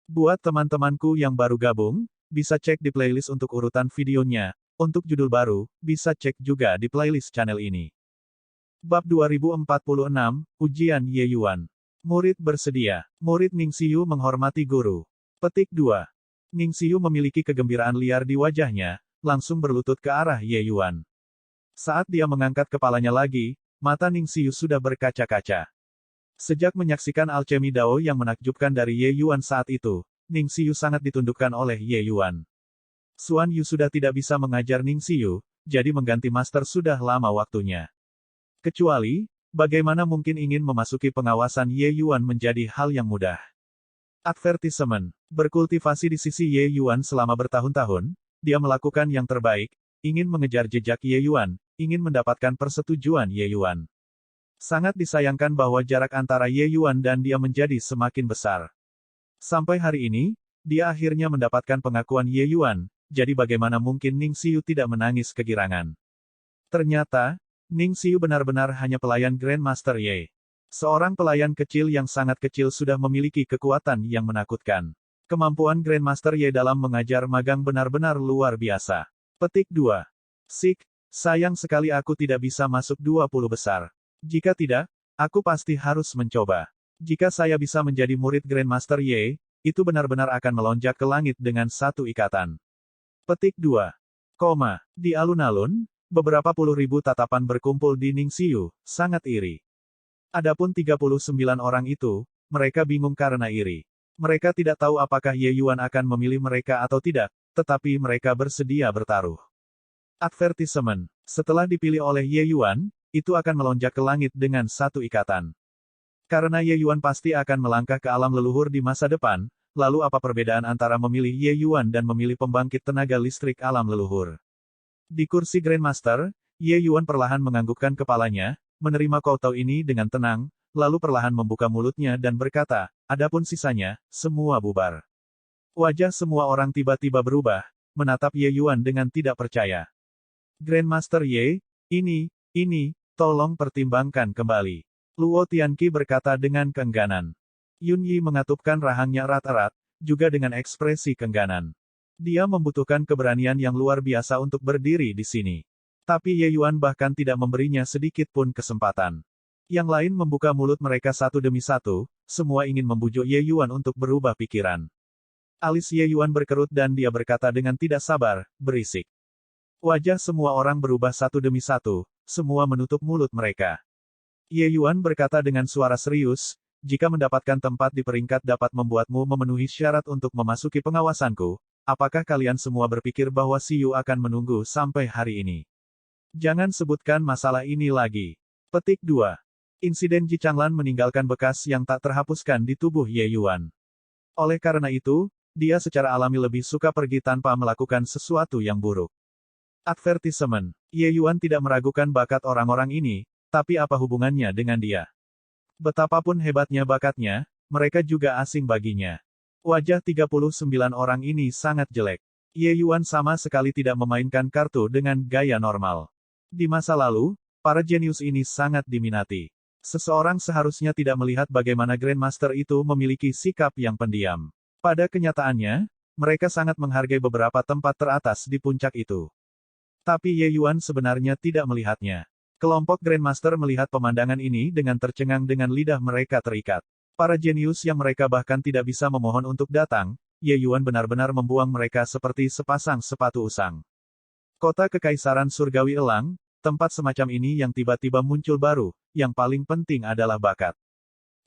Buat teman-temanku yang baru gabung, bisa cek di playlist untuk urutan videonya. Untuk judul baru, bisa cek juga di playlist channel ini. Bab 2046, Ujian Ye Yuan. Murid bersedia. Murid Ning Xiyu menghormati guru. Petik 2. Ning Xiyu memiliki kegembiraan liar di wajahnya, langsung berlutut ke arah Ye Yuan. Saat dia mengangkat kepalanya lagi, mata Ning Xiyu sudah berkaca-kaca. Sejak menyaksikan alchemy Dao yang menakjubkan dari Ye Yuan saat itu, Ning Xiyu sangat ditundukkan oleh Ye Yuan. Xuan Yu sudah tidak bisa mengajar Ning Xiyu, jadi mengganti master sudah lama waktunya. Kecuali, bagaimana mungkin ingin memasuki pengawasan Ye Yuan menjadi hal yang mudah. Advertisement. Berkultivasi di sisi Ye Yuan selama bertahun-tahun, dia melakukan yang terbaik, ingin mengejar jejak Ye Yuan, ingin mendapatkan persetujuan Ye Yuan. Sangat disayangkan bahwa jarak antara Ye Yuan dan dia menjadi semakin besar. Sampai hari ini, dia akhirnya mendapatkan pengakuan Ye Yuan, jadi bagaimana mungkin Ning Xiyu tidak menangis kegirangan. Ternyata, Ning Xiyu benar-benar hanya pelayan Grandmaster Ye. Seorang pelayan kecil yang sangat kecil sudah memiliki kekuatan yang menakutkan. Kemampuan Grandmaster Ye dalam mengajar magang benar-benar luar biasa. Petik 2. Sik, sayang sekali aku tidak bisa masuk 20 besar. Jika tidak, aku pasti harus mencoba. Jika saya bisa menjadi murid Grandmaster Ye, itu benar-benar akan melonjak ke langit dengan satu ikatan. Petik 2. Di alun-alun, beberapa puluh ribu tatapan berkumpul di Ning Xiyu, sangat iri. Adapun 39 orang itu, mereka bingung karena iri. Mereka tidak tahu apakah Ye Yuan akan memilih mereka atau tidak, tetapi mereka bersedia bertaruh. Advertisement. Setelah dipilih oleh Ye Yuan, itu akan melonjak ke langit dengan satu ikatan. Karena Ye Yuan pasti akan melangkah ke alam leluhur di masa depan, lalu apa perbedaan antara memilih Ye Yuan dan memilih pembangkit tenaga listrik alam leluhur? Di kursi Grandmaster, Ye Yuan perlahan menganggukkan kepalanya, menerima kotau ini dengan tenang, lalu perlahan membuka mulutnya dan berkata, adapun sisanya, semua bubar. Wajah semua orang tiba-tiba berubah, menatap Ye Yuan dengan tidak percaya. Grandmaster Ye, ini, tolong pertimbangkan kembali. Luo Tianqi berkata dengan keengganan. Yun Yi mengatupkan rahangnya erat-erat, juga dengan ekspresi keengganan. Dia membutuhkan keberanian yang luar biasa untuk berdiri di sini. Tapi Ye Yuan bahkan tidak memberinya sedikit pun kesempatan. Yang lain membuka mulut mereka satu demi satu, semua ingin membujuk Ye Yuan untuk berubah pikiran. Alis Ye Yuan berkerut dan dia berkata dengan tidak sabar, berisik. Wajah semua orang berubah satu demi satu, semua menutup mulut mereka. Ye Yuan berkata dengan suara serius, jika mendapatkan tempat di peringkat dapat membuatmu memenuhi syarat untuk memasuki pengawasanku, apakah kalian semua berpikir bahwa Xiyu akan menunggu sampai hari ini? Jangan sebutkan masalah ini lagi. Petik 2. Insiden Ji Changlan meninggalkan bekas yang tak terhapuskan di tubuh Ye Yuan. Oleh karena itu, dia secara alami lebih suka pergi tanpa melakukan sesuatu yang buruk. Advertisement. Ye Yuan tidak meragukan bakat orang-orang ini, tapi apa hubungannya dengan dia? Betapapun hebatnya bakatnya, mereka juga asing baginya. Wajah 39 orang ini sangat jelek. Ye Yuan sama sekali tidak memainkan kartu dengan gaya normal. Di masa lalu, para jenius ini sangat diminati. Seseorang seharusnya tidak melihat bagaimana Grandmaster itu memiliki sikap yang pendiam. Pada kenyataannya, mereka sangat menghargai beberapa tempat teratas di puncak itu. Tapi Ye Yuan sebenarnya tidak melihatnya. Kelompok Grandmaster melihat pemandangan ini dengan tercengang dengan lidah mereka terikat. Para jenius yang mereka bahkan tidak bisa memohon untuk datang, Ye Yuan benar-benar membuang mereka seperti sepasang sepatu usang. Kota Kekaisaran Surgawi Elang, tempat semacam ini yang tiba-tiba muncul baru, yang paling penting adalah bakat.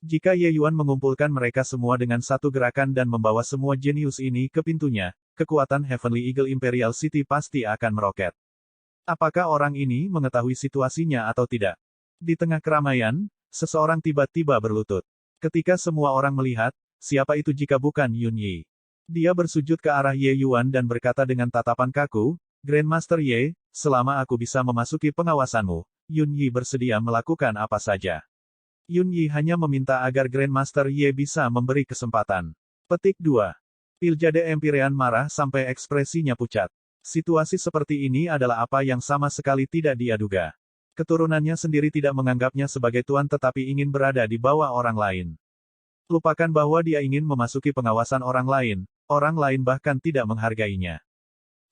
Jika Ye Yuan mengumpulkan mereka semua dengan satu gerakan dan membawa semua jenius ini ke pintunya, kekuatan Heavenly Eagle Imperial City pasti akan meroket. Apakah orang ini mengetahui situasinya atau tidak? Di tengah keramaian, seseorang tiba-tiba berlutut. Ketika semua orang melihat, siapa itu jika bukan Yun Yi? Dia bersujud ke arah Ye Yuan dan berkata dengan tatapan kaku, Grandmaster Ye, selama aku bisa memasuki pengawasanmu, Yun Yi bersedia melakukan apa saja. Yun Yi hanya meminta agar Grandmaster Ye bisa memberi kesempatan. Petik 2. Piljade Empyrean marah sampai ekspresinya pucat. Situasi seperti ini adalah apa yang sama sekali tidak dia duga. Keturunannya sendiri tidak menganggapnya sebagai tuan tetapi ingin berada di bawah orang lain. Lupakan bahwa dia ingin memasuki pengawasan orang lain bahkan tidak menghargainya.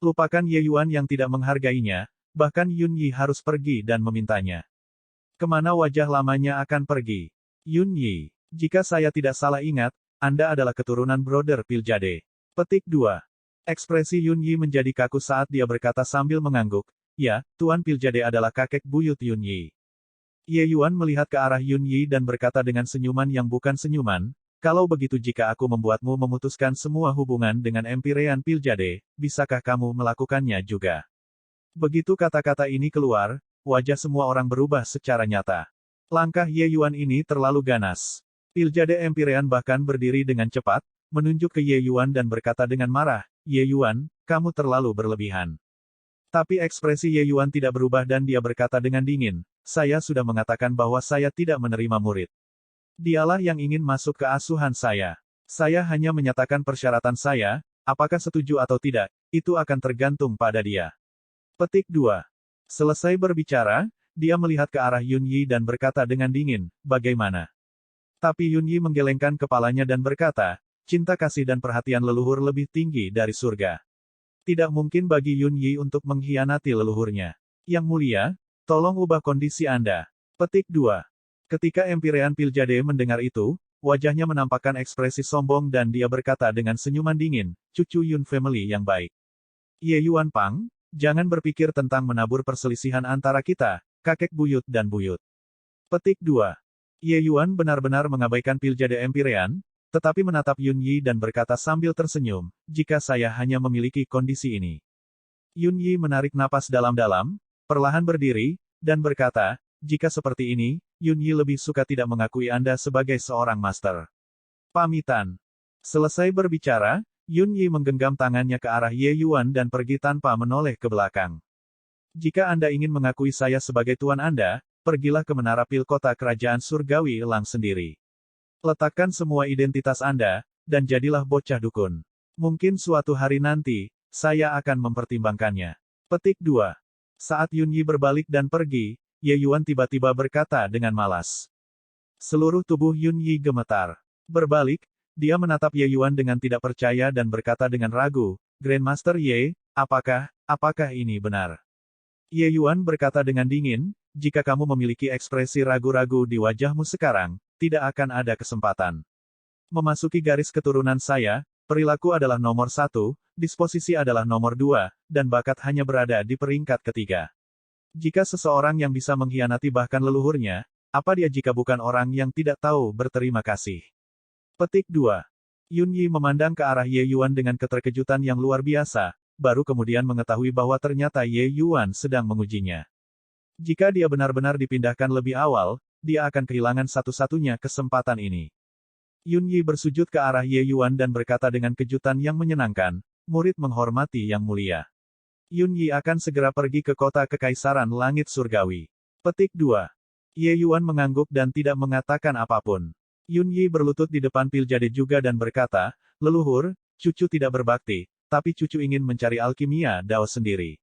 Lupakan Ye Yuan yang tidak menghargainya, bahkan Yun Yi harus pergi dan memintanya. Kemana wajah lamanya akan pergi? Yun Yi, jika saya tidak salah ingat, Anda adalah keturunan Brother Piljade. Petik 2. Ekspresi Yun Yi menjadi kaku saat dia berkata sambil mengangguk, ya, Tuan Piljade adalah kakek buyut Yun Yi. Ye Yuan melihat ke arah Yun Yi dan berkata dengan senyuman yang bukan senyuman, kalau begitu jika aku membuatmu memutuskan semua hubungan dengan Empirean Piljade, bisakah kamu melakukannya juga? Begitu kata-kata ini keluar, wajah semua orang berubah secara nyata. Langkah Ye Yuan ini terlalu ganas. Piljade Empirean bahkan berdiri dengan cepat, menunjuk ke Ye Yuan dan berkata dengan marah, Ye Yuan, kamu terlalu berlebihan. Tapi ekspresi Ye Yuan tidak berubah dan dia berkata dengan dingin, saya sudah mengatakan bahwa saya tidak menerima murid. Dialah yang ingin masuk ke asuhan saya. Saya hanya menyatakan persyaratan saya, apakah setuju atau tidak, itu akan tergantung pada dia. Petik 2. Selesai berbicara, dia melihat ke arah Yun Yi dan berkata dengan dingin, bagaimana? Tapi Yun Yi menggelengkan kepalanya dan berkata, cinta kasih dan perhatian leluhur lebih tinggi dari surga. Tidak mungkin bagi Yun Yi untuk mengkhianati leluhurnya. Yang mulia, tolong ubah kondisi Anda. Petik 2. Ketika Empirean Piljade mendengar itu, wajahnya menampakkan ekspresi sombong dan dia berkata dengan senyuman dingin, cucu Yun family yang baik. Ye Yuan Pang, jangan berpikir tentang menabur perselisihan antara kita, kakek buyut dan buyut. Petik 2. Ye Yuan benar-benar mengabaikan Piljade Empirean, tetapi menatap Yun Yi dan berkata sambil tersenyum, jika saya hanya memiliki kondisi ini. Yun Yi menarik napas dalam-dalam, perlahan berdiri, dan berkata, jika seperti ini, Yun Yi lebih suka tidak mengakui Anda sebagai seorang master. Pamitan. Selesai berbicara, Yun Yi menggenggam tangannya ke arah Ye Yuan dan pergi tanpa menoleh ke belakang. Jika Anda ingin mengakui saya sebagai tuan Anda, pergilah ke menara pil kota kerajaan surgawi elang sendiri. Letakkan semua identitas Anda, dan jadilah bocah dukun. Mungkin suatu hari nanti, saya akan mempertimbangkannya. Petik 2. Saat Yun Yi berbalik dan pergi, Ye Yuan tiba-tiba berkata dengan malas. Seluruh tubuh Yun Yi gemetar. Berbalik, dia menatap Ye Yuan dengan tidak percaya dan berkata dengan ragu, Grandmaster Ye, apakah ini benar? Ye Yuan berkata dengan dingin, jika kamu memiliki ekspresi ragu-ragu di wajahmu sekarang, tidak akan ada kesempatan. Memasuki garis keturunan saya, perilaku adalah nomor 1, disposisi adalah nomor 2, dan bakat hanya berada di peringkat ketiga. Jika seseorang yang bisa mengkhianati bahkan leluhurnya, apa dia jika bukan orang yang tidak tahu berterima kasih? Petik 2. Yun Yi memandang ke arah Ye Yuan dengan keterkejutan yang luar biasa, baru kemudian mengetahui bahwa ternyata Ye Yuan sedang mengujinya. Jika dia benar-benar dipindahkan lebih awal, dia akan kehilangan satu-satunya kesempatan ini. Yun Yi bersujud ke arah Ye Yuan dan berkata dengan kejutan yang menyenangkan, murid menghormati yang mulia. Yun Yi akan segera pergi ke kota kekaisaran langit surgawi. Petik 2. Ye Yuan mengangguk dan tidak mengatakan apapun. Yun Yi berlutut di depan Piljade juga dan berkata, leluhur, cucu tidak berbakti, tapi cucu ingin mencari alkimia Dao sendiri.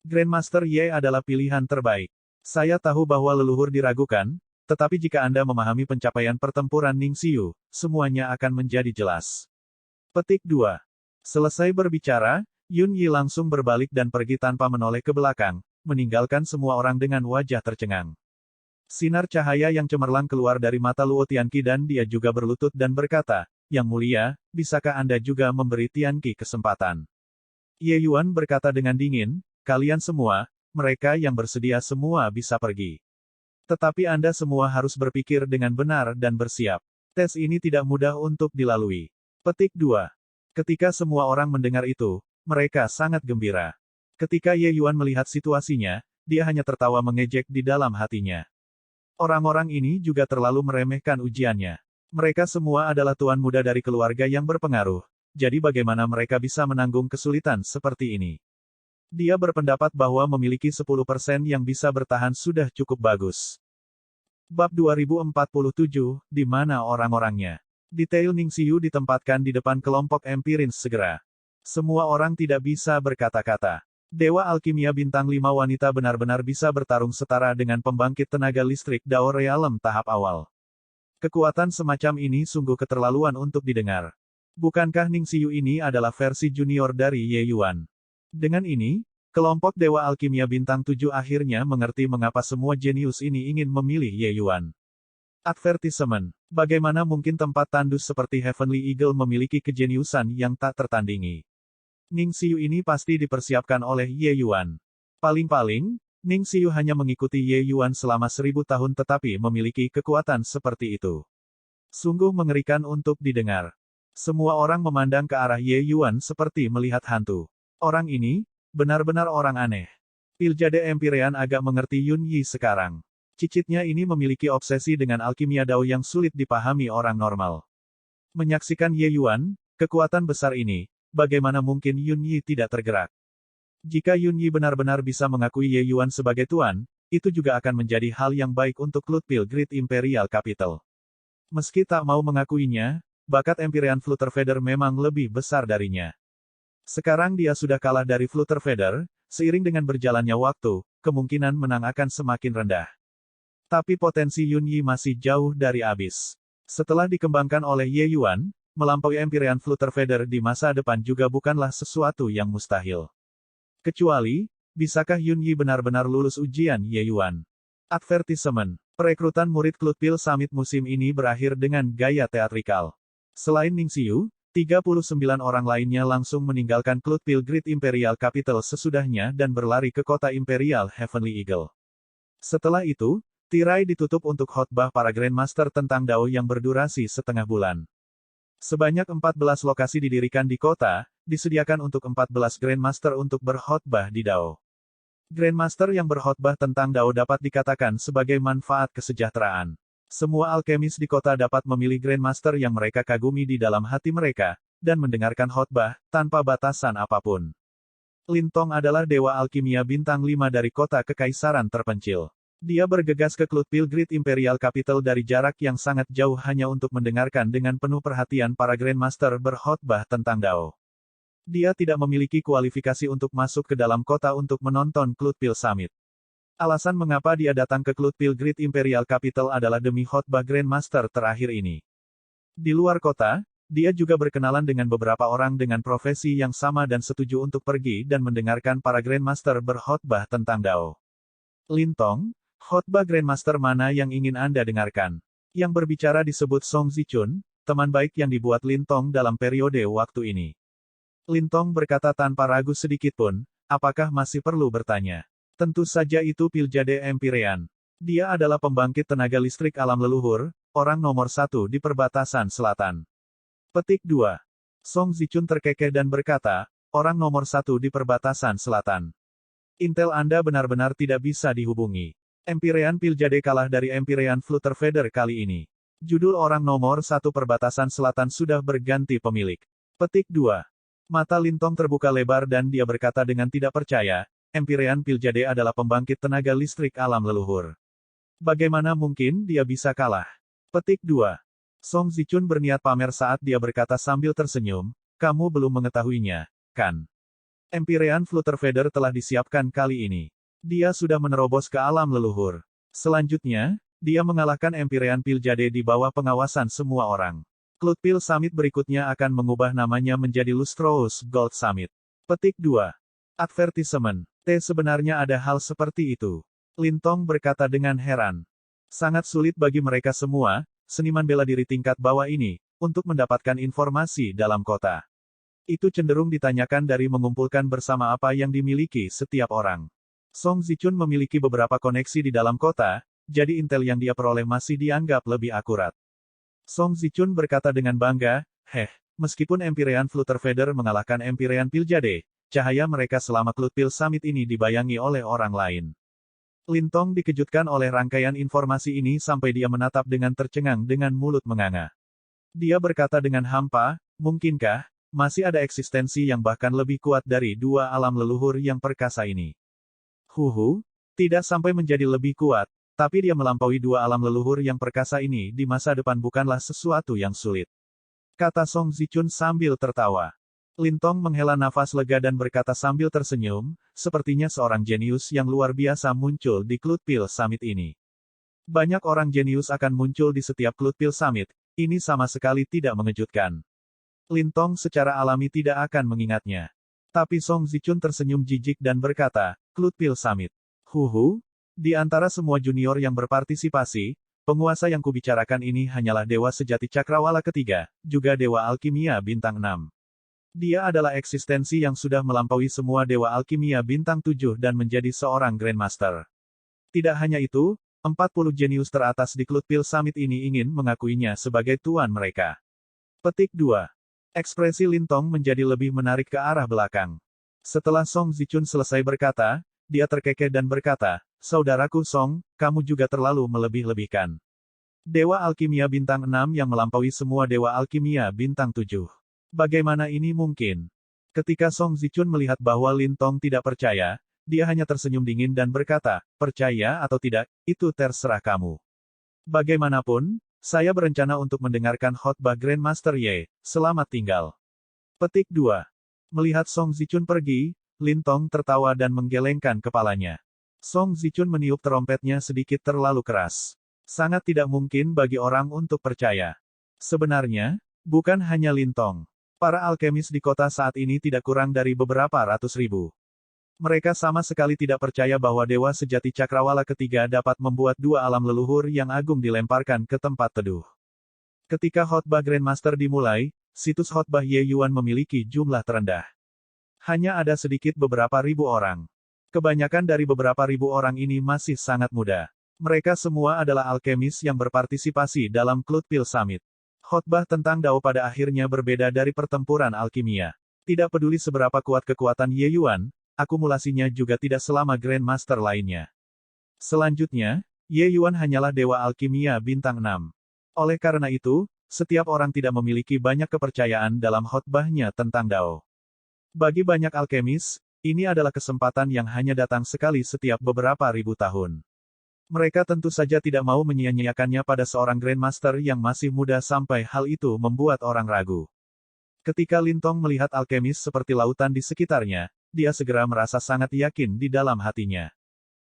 Grandmaster Ye adalah pilihan terbaik. Saya tahu bahwa leluhur diragukan, tetapi jika Anda memahami pencapaian pertempuran Ningxiu, semuanya akan menjadi jelas. Petik 2. Selesai berbicara, Yun Yi langsung berbalik dan pergi tanpa menoleh ke belakang, meninggalkan semua orang dengan wajah tercengang. Sinar cahaya yang cemerlang keluar dari mata Luo Tianqi dan dia juga berlutut dan berkata, Yang mulia, bisakah Anda juga memberi Tianqi kesempatan? Ye Yuan berkata dengan dingin, kalian semua, mereka yang bersedia semua bisa pergi. Tetapi Anda semua harus berpikir dengan benar dan bersiap. Tes ini tidak mudah untuk dilalui. Petik 2. Ketika semua orang mendengar itu, mereka sangat gembira. Ketika Ye Yuan melihat situasinya, dia hanya tertawa mengejek di dalam hatinya. Orang-orang ini juga terlalu meremehkan ujiannya. Mereka semua adalah tuan muda dari keluarga yang berpengaruh, jadi bagaimana mereka bisa menanggung kesulitan seperti ini? Dia berpendapat bahwa memiliki 10% yang bisa bertahan sudah cukup bagus. Bab 2047, di mana orang-orangnya? Detail Ningxiu ditempatkan di depan kelompok Empirins segera. Semua orang tidak bisa berkata-kata. Dewa Alkimia Bintang 5 wanita benar-benar bisa bertarung setara dengan pembangkit tenaga listrik Dao Realem tahap awal. Kekuatan semacam ini sungguh keterlaluan untuk didengar. Bukankah Ning Xiu ini adalah versi junior dari Ye Yuan? Dengan ini, kelompok Dewa Alkimia Bintang 7 akhirnya mengerti mengapa semua jenius ini ingin memilih Ye Yuan. Advertisement. Bagaimana mungkin tempat tandus seperti Heavenly Eagle memiliki kejeniusan yang tak tertandingi? Ning Xiu ini pasti dipersiapkan oleh Ye Yuan. Paling-paling, Ning Xiu hanya mengikuti Ye Yuan selama 1000 tahun tetapi memiliki kekuatan seperti itu. Sungguh mengerikan untuk didengar. Semua orang memandang ke arah Ye Yuan seperti melihat hantu. Orang ini, benar-benar orang aneh. Piljade Empyrean agak mengerti Yun Yi sekarang. Cicitnya ini memiliki obsesi dengan alkimia Dao yang sulit dipahami orang normal. Menyaksikan Ye Yuan, kekuatan besar ini, bagaimana mungkin Yun Yi tidak tergerak? Jika Yun Yi benar-benar bisa mengakui Ye Yuan sebagai tuan, itu juga akan menjadi hal yang baik untuk Cloudpil Great Imperial Capital. Meski tak mau mengakuinya, bakat Empyrean Flutterfeather memang lebih besar darinya. Sekarang dia sudah kalah dari Flutterfeather, seiring dengan berjalannya waktu, kemungkinan menang akan semakin rendah. Tapi potensi Yun Yi masih jauh dari habis. Setelah dikembangkan oleh Ye Yuan, melampaui Empyrean Flutterfeather di masa depan juga bukanlah sesuatu yang mustahil. Kecuali, bisakah Yun Yi benar-benar lulus ujian Ye Yuan? Advertisement. Perekrutan murid Cloudpil Summit musim ini berakhir dengan gaya teatrikal. Selain Ning Xiu, 39 orang lainnya langsung meninggalkan Cloudpil Great Imperial Capital sesudahnya dan berlari ke kota Imperial Heavenly Eagle. Setelah itu, tirai ditutup untuk khotbah para Grandmaster tentang Dao yang berdurasi setengah bulan. Sebanyak 14 lokasi didirikan di kota, disediakan untuk 14 Grandmaster untuk berkhotbah di Dao. Grandmaster yang berkhotbah tentang Dao dapat dikatakan sebagai manfaat kesejahteraan. Semua alkemis di kota dapat memilih Grandmaster yang mereka kagumi di dalam hati mereka, dan mendengarkan khotbah, tanpa batasan apapun. Lin Tong adalah dewa alkimia bintang 5 dari kota kekaisaran terpencil. Dia bergegas ke Cloudpil Great Imperial Capital dari jarak yang sangat jauh hanya untuk mendengarkan dengan penuh perhatian para Grandmaster berkhotbah tentang Dao. Dia tidak memiliki kualifikasi untuk masuk ke dalam kota untuk menonton Cloudpil Summit. Alasan mengapa dia datang ke Cloudpil Great Imperial Capital adalah demi khotbah Grandmaster terakhir ini. Di luar kota, dia juga berkenalan dengan beberapa orang dengan profesi yang sama dan setuju untuk pergi dan mendengarkan para Grandmaster berkhotbah tentang Dao. Lin Tong, khotbah Grandmaster mana yang ingin Anda dengarkan? Yang berbicara disebut Song Zichun, teman baik yang dibuat Lin Tong dalam periode waktu ini. Lin Tong berkata tanpa ragu sedikitpun, apakah masih perlu bertanya? Tentu saja itu Piljade Empyrean. Dia adalah pembangkit tenaga listrik alam leluhur, orang nomor 1 di perbatasan selatan. Petik 2. Song Zichun terkekeh dan berkata, orang nomor 1 di perbatasan selatan. Intel Anda benar-benar tidak bisa dihubungi. Empyrean Piljade kalah dari Empyrean Flutterfeather kali ini. Judul orang nomor 1 perbatasan selatan sudah berganti pemilik. Petik 2. Mata Lin Tong terbuka lebar dan dia berkata dengan tidak percaya, Empyrean Piljade adalah pembangkit tenaga listrik alam leluhur. Bagaimana mungkin dia bisa kalah? Petik 2. Song Zichun berniat pamer saat dia berkata sambil tersenyum, kamu belum mengetahuinya, kan? Empyrean Flutterfeather telah disiapkan kali ini. Dia sudah menerobos ke alam leluhur. Selanjutnya, dia mengalahkan Empyrean Piljade di bawah pengawasan semua orang. Cloudpil Summit berikutnya akan mengubah namanya menjadi Lustrous Gold Summit. Petik 2. Advertisement. Sebenarnya ada hal seperti itu. Lin Tong berkata dengan heran. Sangat sulit bagi mereka semua, seniman bela diri tingkat bawah ini, untuk mendapatkan informasi dalam kota. Itu cenderung ditanyakan dari mengumpulkan bersama apa yang dimiliki setiap orang. Song Zichun memiliki beberapa koneksi di dalam kota, jadi intel yang dia peroleh masih dianggap lebih akurat. Song Zichun berkata dengan bangga, meskipun Empyrean Flutterfeather mengalahkan Empyrean Piljade, cahaya mereka selama Cloudpil Summit ini dibayangi oleh orang lain. Lin Tong dikejutkan oleh rangkaian informasi ini sampai dia menatap dengan tercengang dengan mulut menganga. Dia berkata dengan hampa, mungkinkah, masih ada eksistensi yang bahkan lebih kuat dari dua alam leluhur yang perkasa ini? Tidak sampai menjadi lebih kuat, tapi dia melampaui dua alam leluhur yang perkasa ini di masa depan bukanlah sesuatu yang sulit. Kata Song Zichun sambil tertawa. Lin Tong menghela nafas lega dan berkata sambil tersenyum, sepertinya seorang jenius yang luar biasa muncul di Cloudpil Summit ini. Banyak orang jenius akan muncul di setiap Cloudfield Summit, ini sama sekali tidak mengejutkan. Lintong secara alami tidak akan mengingatnya. Tapi Song Zichun tersenyum jijik dan berkata, Cloudfield Summit. Huhu, di antara semua junior yang berpartisipasi, penguasa yang kubicarakan ini hanyalah dewa sejati cakrawala ketiga, juga dewa alkimia bintang 6. Dia adalah eksistensi yang sudah melampaui semua dewa alkimia bintang 7 dan menjadi seorang Grandmaster. Tidak hanya itu, 40 jenius teratas di Cloudfield Summit ini ingin mengakuinya sebagai tuan mereka. Petik 2. Ekspresi Lintong menjadi lebih menarik ke arah belakang. Setelah Song Zichun selesai berkata, dia terkekeh dan berkata, Saudaraku Song, kamu juga terlalu melebih-lebihkan. Dewa alkimia bintang 6 yang melampaui semua dewa alkimia bintang 7. Bagaimana ini mungkin? Ketika Song Zichun melihat bahwa Lintong tidak percaya, dia hanya tersenyum dingin dan berkata, percaya atau tidak, itu terserah kamu. Bagaimanapun, saya berencana untuk mendengarkan khotbah Grandmaster Ye, selamat tinggal. Petik 2. Melihat Song Zichun pergi, Lintong tertawa dan menggelengkan kepalanya. Song Zichun meniup trompetnya sedikit terlalu keras. Sangat tidak mungkin bagi orang untuk percaya. Sebenarnya, bukan hanya Lintong. Para alkemis di kota saat ini tidak kurang dari beberapa ratus ribu. Mereka sama sekali tidak percaya bahwa dewa sejati cakrawala ketiga dapat membuat dua alam leluhur yang agung dilemparkan ke tempat teduh. Ketika khotbah Grandmaster dimulai, situs khotbah Ye Yuan memiliki jumlah terendah. Hanya ada sedikit beberapa ribu orang. Kebanyakan dari beberapa ribu orang ini masih sangat muda. Mereka semua adalah alkemis yang berpartisipasi dalam Cloudfield Summit. Khotbah tentang Dao pada akhirnya berbeda dari pertempuran alkimia. Tidak peduli seberapa kuat kekuatan Ye Yuan, akumulasinya juga tidak selama Grandmaster lainnya. Selanjutnya, Ye Yuan hanyalah dewa alkimia bintang 6. Oleh karena itu, setiap orang tidak memiliki banyak kepercayaan dalam khotbahnya tentang Dao. Bagi banyak alkemis, ini adalah kesempatan yang hanya datang sekali setiap beberapa ribu tahun. Mereka tentu saja tidak mau menyia-nyiakannya pada seorang Grandmaster yang masih muda sampai hal itu membuat orang ragu. Ketika Lintong melihat alkemis seperti lautan di sekitarnya, dia segera merasa sangat yakin di dalam hatinya.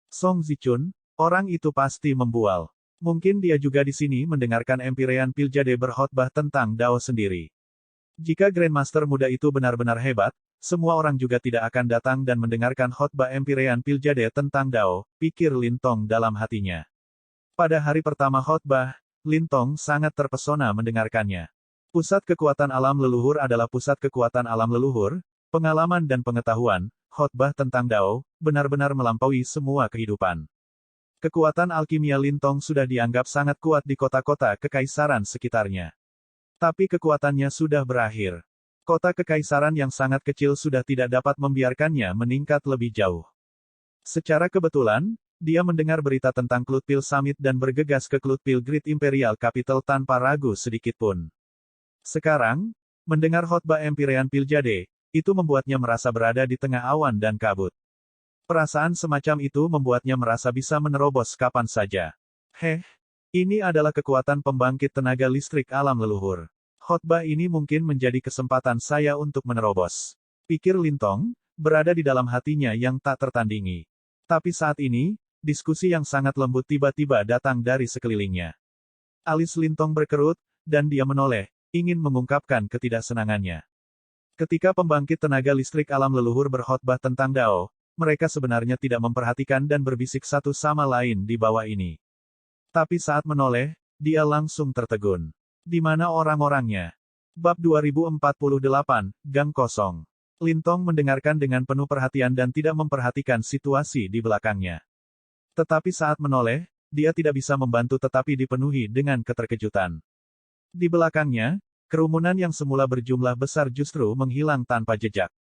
Song Zichun, orang itu pasti membual. Mungkin dia juga di sini mendengarkan Empyrean Piljade berkhotbah tentang Dao sendiri. Jika Grandmaster muda itu benar-benar hebat, semua orang juga tidak akan datang dan mendengarkan khotbah Empyrean Piljade tentang Dao, pikir Lintong dalam hatinya. Pada hari pertama khotbah, Lintong sangat terpesona mendengarkannya. Pusat kekuatan alam leluhur adalah pusat kekuatan alam leluhur, pengalaman dan pengetahuan, khotbah tentang Dao, benar-benar melampaui semua kehidupan. Kekuatan alkimia Lintong sudah dianggap sangat kuat di kota-kota kekaisaran sekitarnya. Tapi kekuatannya sudah berakhir. Kota kekaisaran yang sangat kecil sudah tidak dapat membiarkannya meningkat lebih jauh. Secara kebetulan, dia mendengar berita tentang Cloudfield Summit dan bergegas ke Cloudfield Great Imperial Capital tanpa ragu sedikitpun. Sekarang, mendengar khotbah Empyrean Piljade, itu membuatnya merasa berada di tengah awan dan kabut. Perasaan semacam itu membuatnya merasa bisa menerobos kapan saja. Ini adalah kekuatan pembangkit tenaga listrik alam leluhur. Khotbah ini mungkin menjadi kesempatan saya untuk menerobos. Pikir Lintong, berada di dalam hatinya yang tak tertandingi. Tapi saat ini, diskusi yang sangat lembut tiba-tiba datang dari sekelilingnya. Alis Lintong berkerut, dan dia menoleh, ingin mengungkapkan ketidaksenangannya. Ketika pembangkit tenaga listrik alam leluhur berkhotbah tentang Dao, mereka sebenarnya tidak memperhatikan dan berbisik satu sama lain di bawah ini. Tapi saat menoleh, dia langsung tertegun. Di mana orang-orangnya? Bab 2048, Gang Kosong. Lintong mendengarkan dengan penuh perhatian dan tidak memperhatikan situasi di belakangnya. Tetapi saat menoleh, dia tidak bisa membantu tetapi dipenuhi dengan keterkejutan. Di belakangnya, kerumunan yang semula berjumlah besar justru menghilang tanpa jejak.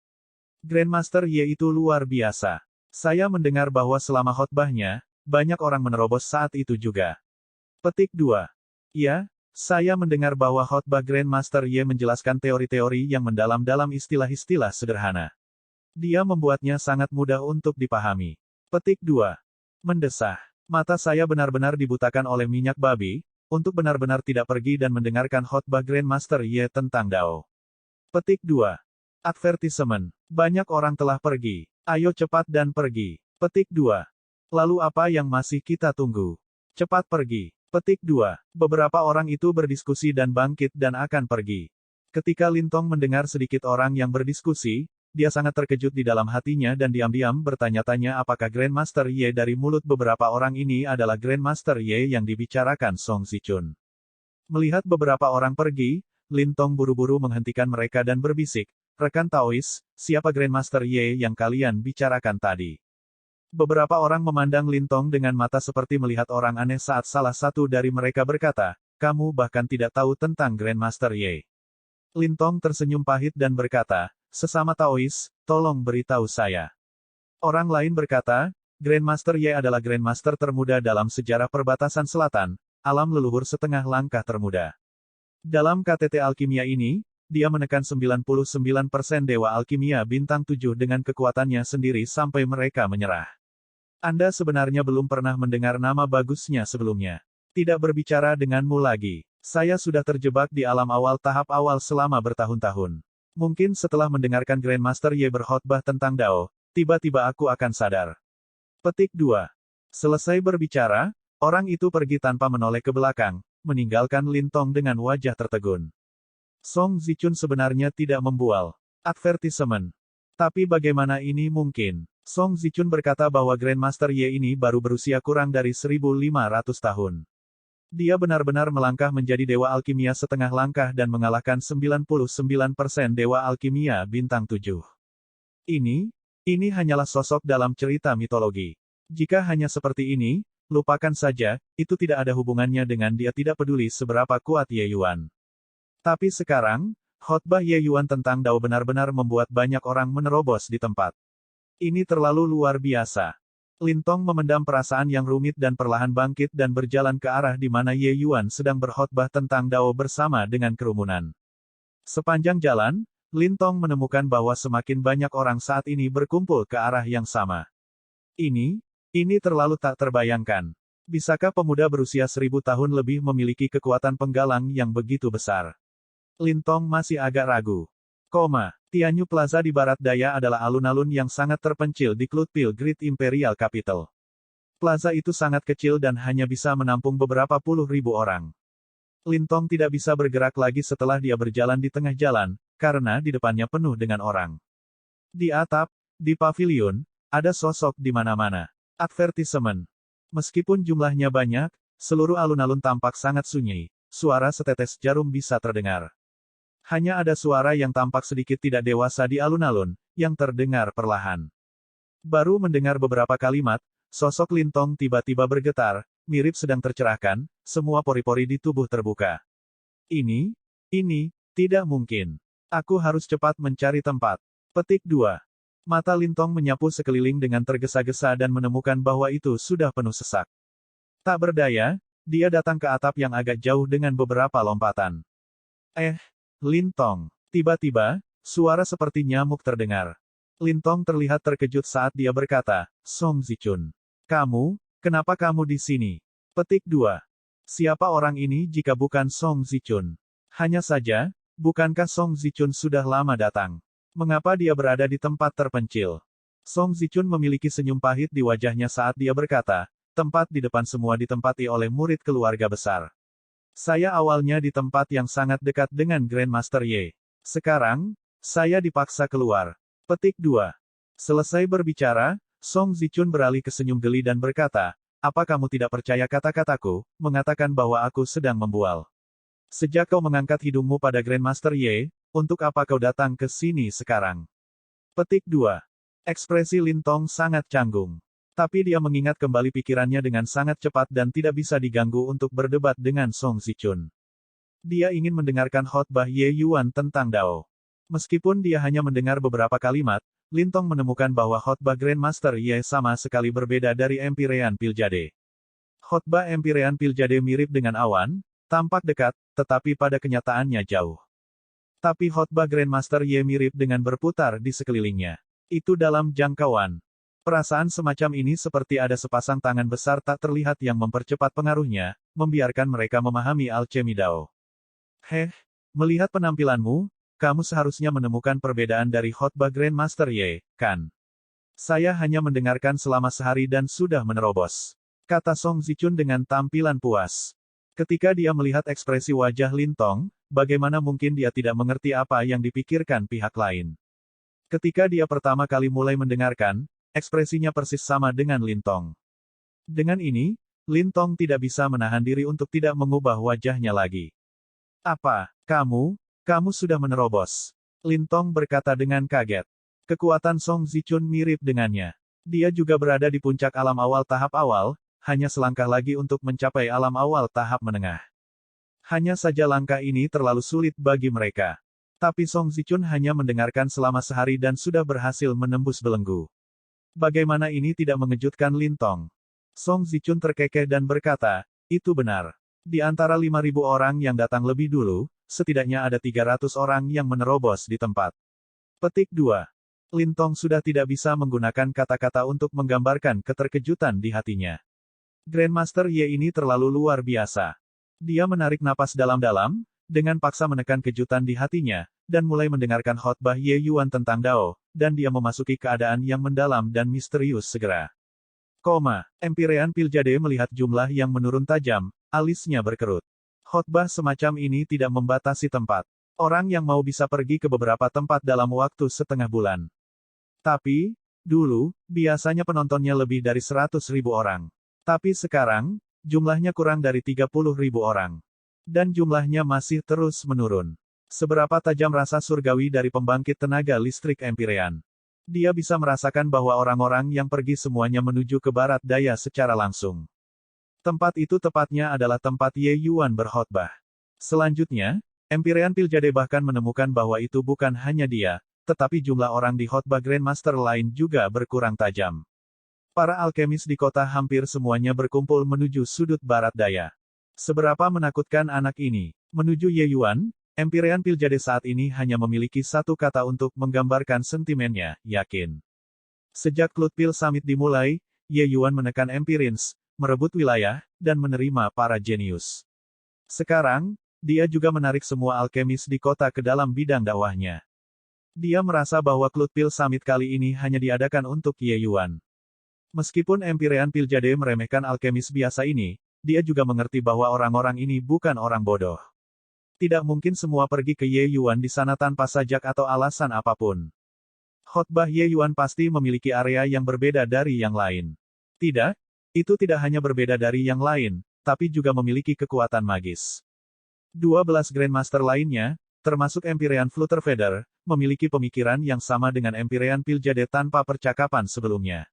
Grandmaster Ye itu luar biasa. Saya mendengar bahwa selama khotbahnya, banyak orang menerobos saat itu juga. Petik 2. Ya, saya mendengar bahwa khotbah Grandmaster Ye menjelaskan teori-teori yang mendalam dalam istilah-istilah sederhana. Dia membuatnya sangat mudah untuk dipahami. Petik 2. Mendesah. Mata saya benar-benar dibutakan oleh minyak babi, untuk benar-benar tidak pergi dan mendengarkan khotbah Grandmaster Ye tentang Dao. Petik 2. Advertisement. Banyak orang telah pergi. Ayo cepat dan pergi. Petik 2. Lalu apa yang masih kita tunggu? Cepat pergi. Petik 2. Beberapa orang itu berdiskusi dan bangkit dan akan pergi. Ketika Lintong mendengar sedikit orang yang berdiskusi, dia sangat terkejut di dalam hatinya dan diam-diam bertanya-tanya apakah Grandmaster Ye dari mulut beberapa orang ini adalah Grandmaster Ye yang dibicarakan Song Zichun. Melihat beberapa orang pergi, Lintong buru-buru menghentikan mereka dan berbisik, "Rekan Taois, siapa Grandmaster Ye yang kalian bicarakan tadi?" Beberapa orang memandang Lintong dengan mata seperti melihat orang aneh saat salah satu dari mereka berkata, "Kamu bahkan tidak tahu tentang Grandmaster Ye." Lintong tersenyum pahit dan berkata, "Sesama Taois, tolong beritahu saya." Orang lain berkata, "Grandmaster Ye adalah Grandmaster termuda dalam sejarah perbatasan selatan, alam leluhur setengah langkah termuda. Dalam KTT alkimia ini, dia menekan 99% dewa alkimia bintang 7 dengan kekuatannya sendiri sampai mereka menyerah. Anda sebenarnya belum pernah mendengar nama bagusnya sebelumnya. Tidak berbicara denganmu lagi. Saya sudah terjebak di alam awal tahap awal selama bertahun-tahun. Mungkin setelah mendengarkan Grandmaster Ye berkhotbah tentang Dao, tiba-tiba aku akan sadar." Petik 2. Selesai berbicara, orang itu pergi tanpa menoleh ke belakang, meninggalkan Lintong dengan wajah tertegun. Song Zichun sebenarnya tidak membual. Advertisement. Tapi bagaimana ini mungkin? Song Zichun berkata bahwa Grandmaster Ye ini baru berusia kurang dari 1500 tahun. Dia benar-benar melangkah menjadi dewa alkimia setengah langkah dan mengalahkan 99% dewa alkimia bintang 7. Ini hanyalah sosok dalam cerita mitologi. Jika hanya seperti ini, lupakan saja, itu tidak ada hubungannya dengan dia tidak peduli seberapa kuat Ye Yuan. Tapi sekarang, khotbah Ye Yuan tentang Dao benar-benar membuat banyak orang menerobos di tempat. Ini terlalu luar biasa. Lintong memendam perasaan yang rumit dan perlahan bangkit dan berjalan ke arah di mana Ye Yuan sedang berkhotbah tentang Dao bersama dengan kerumunan. Sepanjang jalan, Lintong menemukan bahwa semakin banyak orang saat ini berkumpul ke arah yang sama. Ini terlalu tak terbayangkan. Bisakah pemuda berusia 1000 tahun lebih memiliki kekuatan penggalang yang begitu besar? Lintong masih agak ragu. Tianyu Plaza di barat daya adalah alun-alun yang sangat terpencil di Cloudpil Great Imperial Capital. Plaza itu sangat kecil dan hanya bisa menampung beberapa puluh ribu orang. Lintong tidak bisa bergerak lagi setelah dia berjalan di tengah jalan, karena di depannya penuh dengan orang. Di atap, di pavilion, ada sosok di mana-mana. Advertisement. Meskipun jumlahnya banyak, seluruh alun-alun tampak sangat sunyi. Suara setetes jarum bisa terdengar. Hanya ada suara yang tampak sedikit tidak dewasa di alun-alun, yang terdengar perlahan. Baru mendengar beberapa kalimat, sosok Lintong tiba-tiba bergetar, mirip sedang tercerahkan, semua pori-pori di tubuh terbuka. Ini tidak mungkin. Aku harus cepat mencari tempat. Petik 2. Mata Lintong menyapu sekeliling dengan tergesa-gesa dan menemukan bahwa itu sudah penuh sesak. Tak berdaya, dia datang ke atap yang agak jauh dengan beberapa lompatan. Lintong. Tiba-tiba, suara seperti nyamuk terdengar. Lintong terlihat terkejut saat dia berkata, "Song Zichun. Kenapa kamu di sini?" Petik 2. Siapa orang ini jika bukan Song Zichun? Hanya saja, bukankah Song Zichun sudah lama datang? Mengapa dia berada di tempat terpencil? Song Zichun memiliki senyum pahit di wajahnya saat dia berkata, "Tempat di depan semua ditempati oleh murid keluarga besar. Saya awalnya di tempat yang sangat dekat dengan Grandmaster Ye. Sekarang, saya dipaksa keluar." Petik 2. Selesai berbicara, Song Zichun beralih ke senyum geli dan berkata, "Apa kamu tidak percaya kata-kataku, mengatakan bahwa aku sedang membual? Sejak kau mengangkat hidungmu pada Grandmaster Ye, untuk apa kau datang ke sini sekarang?" Petik 2. Ekspresi Lintong sangat canggung. Tapi dia mengingat kembali pikirannya dengan sangat cepat dan tidak bisa diganggu untuk berdebat dengan Song Zichun. Dia ingin mendengarkan khotbah Ye Yuan tentang Dao. Meskipun dia hanya mendengar beberapa kalimat, Lintong menemukan bahwa khotbah Grandmaster Ye sama sekali berbeda dari Empyrean Piljade. Khotbah Empyrean Piljade mirip dengan awan, tampak dekat, tetapi pada kenyataannya jauh. Tapi khotbah Grandmaster Ye mirip dengan berputar di sekelilingnya. Itu dalam jangkauan. Perasaan semacam ini seperti ada sepasang tangan besar tak terlihat yang mempercepat pengaruhnya, membiarkan mereka memahami alchemy Dao. Melihat penampilanmu, kamu seharusnya menemukan perbedaan dari khotbah Grandmaster Ye, kan? Saya hanya mendengarkan selama sehari dan sudah menerobos. kata Song Zichun dengan tampilan puas. Ketika dia melihat ekspresi wajah Lin Tong, bagaimana mungkin dia tidak mengerti apa yang dipikirkan pihak lain. Ketika dia pertama kali mulai mendengarkan, ekspresinya persis sama dengan Lin Tong. Dengan ini, Lin Tong tidak bisa menahan diri untuk tidak mengubah wajahnya lagi. Apa, kamu sudah menerobos? Lin Tong berkata dengan kaget. Kekuatan Song Zichun mirip dengannya. Dia juga berada di puncak alam awal tahap awal, hanya selangkah lagi untuk mencapai alam awal tahap menengah. Hanya saja langkah ini terlalu sulit bagi mereka. Tapi Song Zichun hanya mendengarkan selama sehari dan sudah berhasil menembus belenggu. Bagaimana ini tidak mengejutkan Lin Tong? Song Zichun terkekeh dan berkata, itu benar. Di antara 5.000 orang yang datang lebih dulu, setidaknya ada 300 orang yang menerobos di tempat. Petik 2. Lin Tong sudah tidak bisa menggunakan kata-kata untuk menggambarkan keterkejutan di hatinya. Grandmaster Ye ini terlalu luar biasa. Dia menarik napas dalam-dalam, dengan paksa menekan kejutan di hatinya, dan mulai mendengarkan khotbah Ye Yuan tentang Dao, dan dia memasuki keadaan yang mendalam dan misterius segera. Empyrean Piljade melihat jumlah yang menurun tajam, alisnya berkerut. Khotbah semacam ini tidak membatasi tempat. Orang yang mau bisa pergi ke beberapa tempat dalam waktu setengah bulan. Tapi, dulu, biasanya penontonnya lebih dari 100.000 orang. Tapi sekarang, jumlahnya kurang dari 30.000 orang. Dan jumlahnya masih terus menurun. Seberapa tajam rasa surgawi dari pembangkit tenaga listrik Empyrean. Dia bisa merasakan bahwa orang-orang yang pergi semuanya menuju ke barat daya secara langsung. Tempat itu tepatnya adalah tempat Ye Yuan berkhotbah. Selanjutnya, Empyrean Piljade bahkan menemukan bahwa itu bukan hanya dia, tetapi jumlah orang di khotbah Grandmaster lain juga berkurang tajam. Para alkemis di kota hampir semuanya berkumpul menuju sudut barat daya. Seberapa menakutkan anak ini? Menuju Ye Yuan, Empyrean Piljade saat ini hanya memiliki satu kata untuk menggambarkan sentimennya, yakin. Sejak Cloudpil Summit dimulai, Ye Yuan menekan Empyreans, merebut wilayah, dan menerima para jenius. Sekarang, dia juga menarik semua alkemis di kota ke dalam bidang dakwahnya. Dia merasa bahwa Cloudpil Summit kali ini hanya diadakan untuk Ye Yuan. Meskipun Empyrean Piljade meremehkan alkemis biasa ini, dia juga mengerti bahwa orang-orang ini bukan orang bodoh. Tidak mungkin semua pergi ke Ye Yuan di sana tanpa sajak atau alasan apapun. Khotbah Ye Yuan pasti memiliki area yang berbeda dari yang lain. Tidak, itu tidak hanya berbeda dari yang lain, tapi juga memiliki kekuatan magis. 12 Grandmaster lainnya, termasuk Empyrean Flutterfeather, memiliki pemikiran yang sama dengan Empyrean Piljade tanpa percakapan sebelumnya.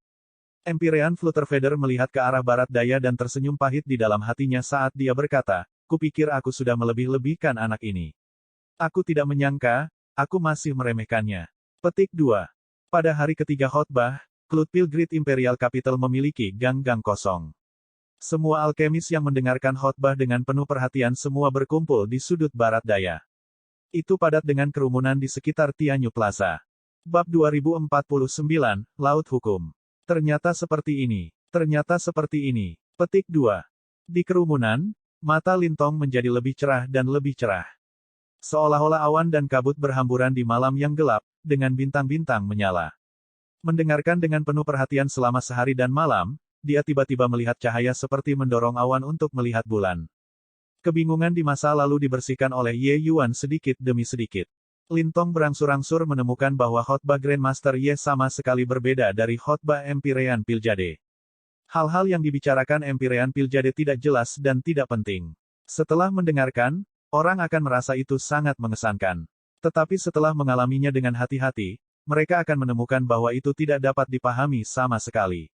Empyrean Flutterfeather melihat ke arah barat daya dan tersenyum pahit di dalam hatinya saat dia berkata, kupikir aku sudah melebih-lebihkan anak ini. Aku tidak menyangka, aku masih meremehkannya. Petik 2. Pada hari ketiga khotbah, Cloudpil Great Imperial Capital memiliki gang-gang kosong. Semua alkemis yang mendengarkan khotbah dengan penuh perhatian semua berkumpul di sudut barat daya. Itu padat dengan kerumunan di sekitar Tianyu Plaza. Bab 2049, Laut Hukum. Ternyata seperti ini. Ternyata seperti ini. Petik 2. Di kerumunan, mata Lin Tong menjadi lebih cerah dan lebih cerah. Seolah-olah awan dan kabut berhamburan di malam yang gelap, dengan bintang-bintang menyala. Mendengarkan dengan penuh perhatian selama sehari dan malam, dia tiba-tiba melihat cahaya seperti mendorong awan untuk melihat bulan. Kebingungan di masa lalu dibersihkan oleh Ye Yuan sedikit demi sedikit. Lin Tong berangsur-angsur menemukan bahwa khotbah Grandmaster Ye sama sekali berbeda dari khotbah Empyrean Piljade. Hal-hal yang dibicarakan Empyrean Piljade tidak jelas dan tidak penting. Setelah mendengarkan, orang akan merasa itu sangat mengesankan. Tetapi setelah mengalaminya dengan hati-hati, mereka akan menemukan bahwa itu tidak dapat dipahami sama sekali.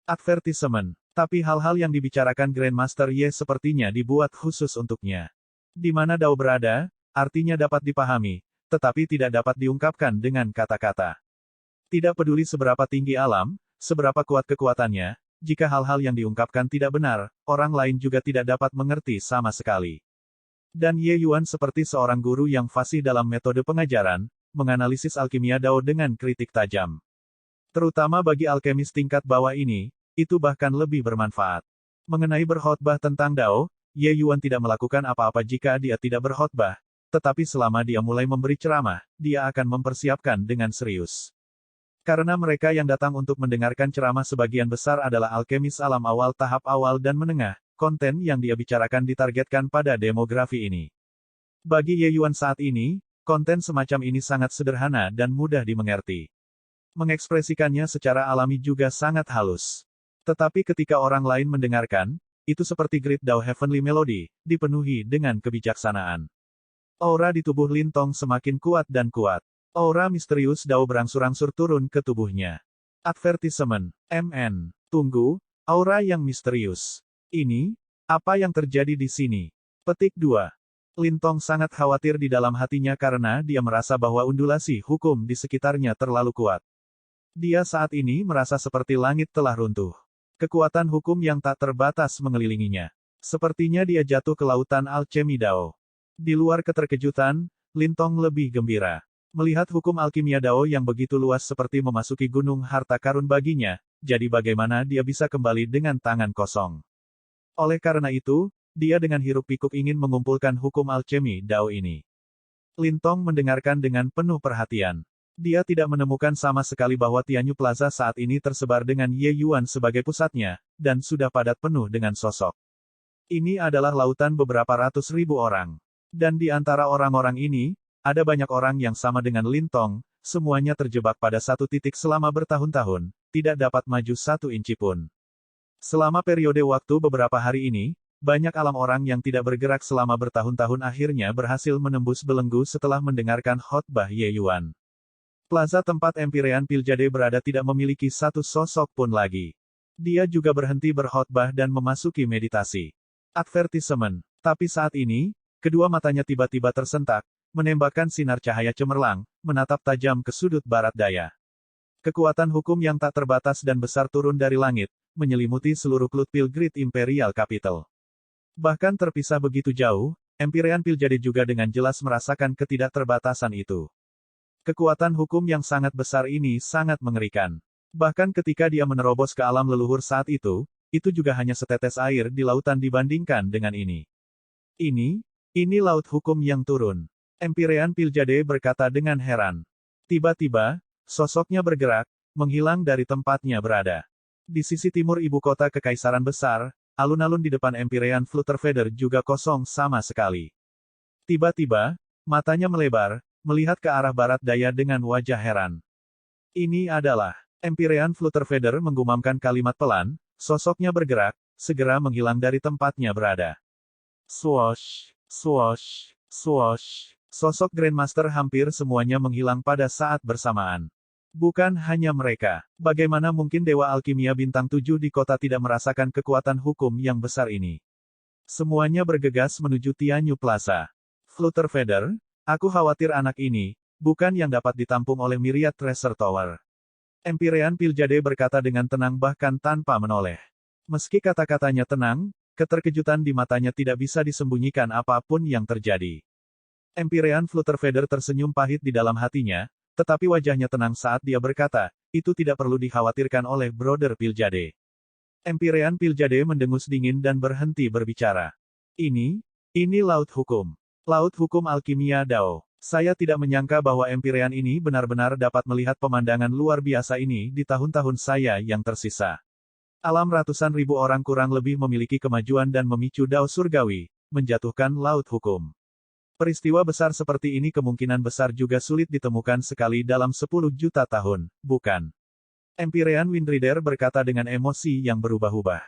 Advertisement. Tapi hal-hal yang dibicarakan Grandmaster Ye sepertinya dibuat khusus untuknya. Di mana Dao berada, artinya dapat dipahami, tetapi tidak dapat diungkapkan dengan kata-kata. Tidak peduli seberapa tinggi alam, seberapa kuat kekuatannya, jika hal-hal yang diungkapkan tidak benar, orang lain juga tidak dapat mengerti sama sekali. Dan Ye Yuan seperti seorang guru yang fasih dalam metode pengajaran, menganalisis alkimia Dao dengan kritik tajam. Terutama bagi alkemis tingkat bawah ini, itu bahkan lebih bermanfaat. Mengenai berkhotbah tentang Dao, Ye Yuan tidak melakukan apa-apa jika dia tidak berkhotbah, tetapi selama dia mulai memberi ceramah, dia akan mempersiapkan dengan serius. Karena mereka yang datang untuk mendengarkan ceramah sebagian besar adalah alkemis alam awal tahap awal dan menengah, konten yang dia bicarakan ditargetkan pada demografi ini. Bagi Ye Yuan saat ini, konten semacam ini sangat sederhana dan mudah dimengerti. Mengekspresikannya secara alami juga sangat halus. Tetapi ketika orang lain mendengarkan, itu seperti Great Dao Heavenly Melody, dipenuhi dengan kebijaksanaan. Aura di tubuh Lin Tong semakin kuat dan kuat. Aura misterius Dao berangsur-angsur turun ke tubuhnya. Advertisement. MN. Tunggu, aura yang misterius. Ini, apa yang terjadi di sini? Petik 2. Lin Tong sangat khawatir di dalam hatinya karena dia merasa bahwa undulasi hukum di sekitarnya terlalu kuat. Dia saat ini merasa seperti langit telah runtuh. Kekuatan hukum yang tak terbatas mengelilinginya. Sepertinya dia jatuh ke lautan alchemy Dao. Di luar keterkejutan, Lin Tong lebih gembira. Melihat hukum alkimia Dao yang begitu luas seperti memasuki gunung harta karun baginya, jadi bagaimana dia bisa kembali dengan tangan kosong. Oleh karena itu, dia dengan hiruk-pikuk ingin mengumpulkan hukum alchemy Dao ini. Lin Tong mendengarkan dengan penuh perhatian. Dia tidak menemukan sama sekali bahwa Tianyu Plaza saat ini tersebar dengan Ye Yuan sebagai pusatnya, dan sudah padat penuh dengan sosok. Ini adalah lautan beberapa ratus ribu orang. Dan di antara orang-orang ini, ada banyak orang yang sama dengan Lin Tong, semuanya terjebak pada satu titik selama bertahun-tahun, tidak dapat maju satu inci pun. Selama periode waktu beberapa hari ini, banyak alam orang yang tidak bergerak selama bertahun-tahun akhirnya berhasil menembus belenggu setelah mendengarkan khotbah Ye Yuan. Plaza tempat Empyrean Piljade berada tidak memiliki satu sosok pun lagi. Dia juga berhenti berkhotbah dan memasuki meditasi. Advertisement. Tapi saat ini, kedua matanya tiba-tiba tersentak, menembakkan sinar cahaya cemerlang, menatap tajam ke sudut barat daya. Kekuatan hukum yang tak terbatas dan besar turun dari langit, menyelimuti seluruh Cloudfield Great Imperial Capital. Bahkan terpisah begitu jauh, Empyrean Piljade juga dengan jelas merasakan ketidakterbatasan itu. Kekuatan hukum yang sangat besar ini sangat mengerikan. Bahkan ketika dia menerobos ke alam leluhur saat itu juga hanya setetes air di lautan dibandingkan dengan ini. Ini laut hukum yang turun. Empyrean Piljade berkata dengan heran. Tiba-tiba, sosoknya bergerak, menghilang dari tempatnya berada. Di sisi timur ibu kota kekaisaran besar, alun-alun di depan Empyrean Flutterfeather juga kosong sama sekali. Tiba-tiba, matanya melebar, melihat ke arah barat daya dengan wajah heran. Ini adalah Empyrean Flutterfeather menggumamkan kalimat pelan, sosoknya bergerak, segera menghilang dari tempatnya berada. Swoosh, swoosh, swoosh. Sosok Grandmaster hampir semuanya menghilang pada saat bersamaan. Bukan hanya mereka. Bagaimana mungkin Dewa Alkimia Bintang 7 di kota tidak merasakan kekuatan hukum yang besar ini? Semuanya bergegas menuju Tianyu Plaza. Flutterfeather, aku khawatir anak ini, bukan yang dapat ditampung oleh Myriad Treasure Tower. Empyrean Piljade berkata dengan tenang bahkan tanpa menoleh. Meski kata-katanya tenang, keterkejutan di matanya tidak bisa disembunyikan apapun yang terjadi. Empyrean Flutterfeather tersenyum pahit di dalam hatinya, tetapi wajahnya tenang saat dia berkata, itu tidak perlu dikhawatirkan oleh Brother Piljade. Empyrean Piljade mendengus dingin dan berhenti berbicara. Ini laut hukum. Laut hukum alkimia Dao. Saya tidak menyangka bahwa Empyrean ini benar-benar dapat melihat pemandangan luar biasa ini di tahun-tahun saya yang tersisa. Alam ratusan ribu orang kurang lebih memiliki kemajuan dan memicu Dao surgawi, menjatuhkan laut hukum. Peristiwa besar seperti ini kemungkinan besar juga sulit ditemukan sekali dalam 10 juta tahun, bukan? Empyrean Windrider berkata dengan emosi yang berubah-ubah.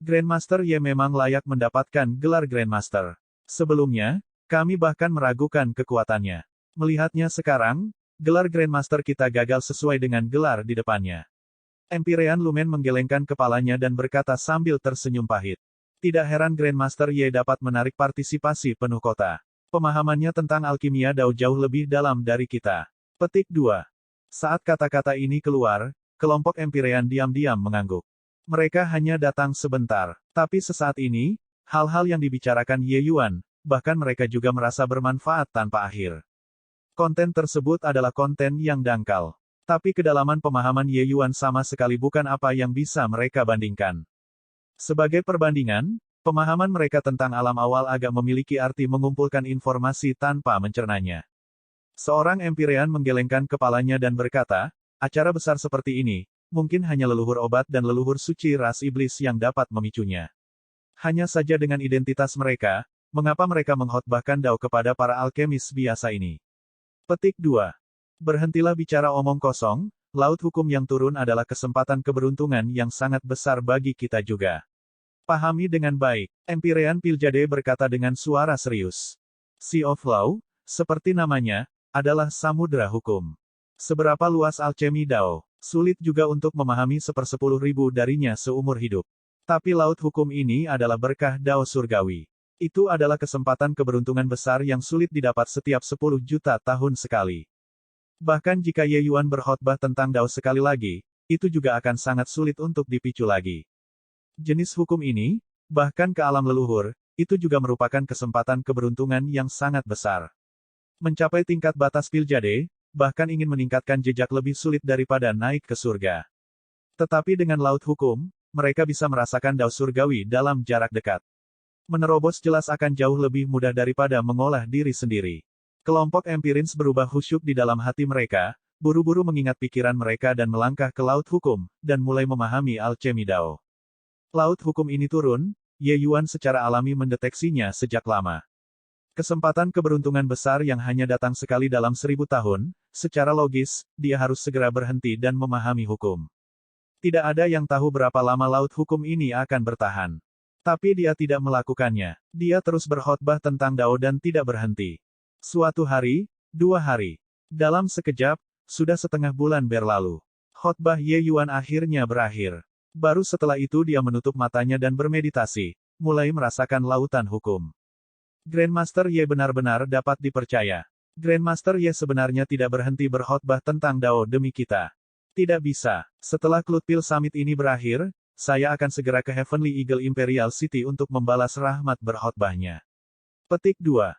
Grandmaster Ye memang layak mendapatkan gelar Grandmaster. Sebelumnya, kami bahkan meragukan kekuatannya. Melihatnya sekarang, gelar Grandmaster kita gagal sesuai dengan gelar di depannya. Empyrean Lumen menggelengkan kepalanya dan berkata sambil tersenyum pahit. Tidak heran Grandmaster Ye dapat menarik partisipasi penuh kota. Pemahamannya tentang alkimia Dao jauh lebih dalam dari kita. Petik 2. Saat kata-kata ini keluar, kelompok Empyrean diam-diam mengangguk. Mereka hanya datang sebentar. Tapi sesaat ini, hal-hal yang dibicarakan Ye Yuan, bahkan mereka juga merasa bermanfaat tanpa akhir. Konten tersebut adalah konten yang dangkal. Tapi kedalaman pemahaman Ye Yuan sama sekali bukan apa yang bisa mereka bandingkan. Sebagai perbandingan, pemahaman mereka tentang alam awal agak memiliki arti mengumpulkan informasi tanpa mencernanya. Seorang Empyrean menggelengkan kepalanya dan berkata, acara besar seperti ini, mungkin hanya leluhur obat dan leluhur suci ras iblis yang dapat memicunya. Hanya saja dengan identitas mereka, mengapa mereka mengkhotbahkan dao kepada para alkemis biasa ini? Petik 2. Berhentilah bicara omong kosong, laut hukum yang turun adalah kesempatan keberuntungan yang sangat besar bagi kita juga. Pahami dengan baik, Empyrean Piljade berkata dengan suara serius. Sea of Law, seperti namanya, adalah samudera hukum. Seberapa luas alchemy Dao, sulit juga untuk memahami 1/10.000 darinya seumur hidup. Tapi laut hukum ini adalah berkah Dao surgawi. Itu adalah kesempatan keberuntungan besar yang sulit didapat setiap 10 juta tahun sekali. Bahkan jika Ye Yuan berkhotbah tentang Dao sekali lagi, itu juga akan sangat sulit untuk dipicu lagi. Jenis hukum ini, bahkan ke alam leluhur, itu juga merupakan kesempatan keberuntungan yang sangat besar. Mencapai tingkat batas Piljade, bahkan ingin meningkatkan jejak lebih sulit daripada naik ke surga. Tetapi dengan laut hukum, mereka bisa merasakan Dao surgawi dalam jarak dekat. Menerobos jelas akan jauh lebih mudah daripada mengolah diri sendiri. Kelompok Empirins berubah khusyuk di dalam hati mereka, buru-buru mengingat pikiran mereka dan melangkah ke laut hukum, dan mulai memahami alchemy Dao. Laut hukum ini turun, Ye Yuan secara alami mendeteksinya sejak lama. Kesempatan keberuntungan besar yang hanya datang sekali dalam 1000 tahun, secara logis, dia harus segera berhenti dan memahami hukum. Tidak ada yang tahu berapa lama laut hukum ini akan bertahan. Tapi dia tidak melakukannya. Dia terus berkhotbah tentang Dao dan tidak berhenti. Suatu hari, 2 hari. Dalam sekejap, sudah setengah bulan berlalu. Khotbah Ye Yuan akhirnya berakhir. Baru setelah itu dia menutup matanya dan bermeditasi, mulai merasakan lautan hukum. Grandmaster Ye benar-benar dapat dipercaya. Grandmaster Ye sebenarnya tidak berhenti berkhotbah tentang Dao demi kita. Tidak bisa. Setelah Cloudpil Summit ini berakhir, saya akan segera ke Heavenly Eagle Imperial City untuk membalas rahmat berkhotbahnya. Petik 2.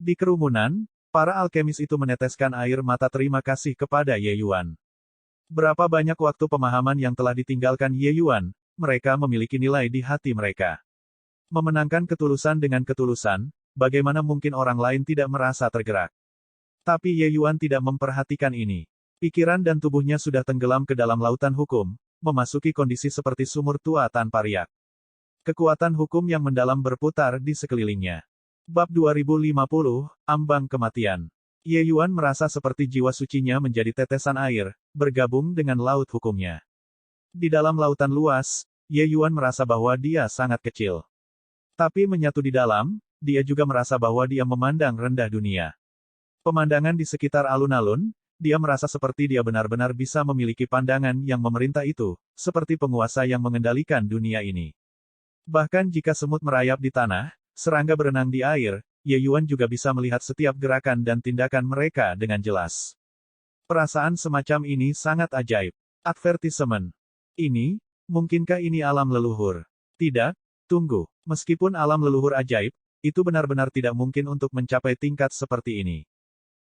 Di kerumunan, para alkemis itu meneteskan air mata terima kasih kepada Ye Yuan. Berapa banyak waktu pemahaman yang telah ditinggalkan Ye Yuan, mereka memiliki nilai di hati mereka. Memenangkan ketulusan dengan ketulusan, bagaimana mungkin orang lain tidak merasa tergerak? Tapi Ye Yuan tidak memperhatikan ini. Pikiran dan tubuhnya sudah tenggelam ke dalam lautan hukum, memasuki kondisi seperti sumur tua tanpa riak. Kekuatan hukum yang mendalam berputar di sekelilingnya. Bab 2050, Ambang Kematian. Ye Yuan merasa seperti jiwa sucinya menjadi tetesan air, bergabung dengan laut hukumnya. Di dalam lautan luas, Ye Yuan merasa bahwa dia sangat kecil. Tapi menyatu di dalam, dia juga merasa bahwa dia memandang rendah dunia. Pemandangan di sekitar alun-alun, dia merasa seperti dia benar-benar bisa memiliki pandangan yang memerintah itu, seperti penguasa yang mengendalikan dunia ini. Bahkan jika semut merayap di tanah, serangga berenang di air, Ye Yuan juga bisa melihat setiap gerakan dan tindakan mereka dengan jelas. Perasaan semacam ini sangat ajaib. Advertisement. Mungkinkah ini alam leluhur? Tidak, tunggu. Meskipun alam leluhur ajaib, itu benar-benar tidak mungkin untuk mencapai tingkat seperti ini.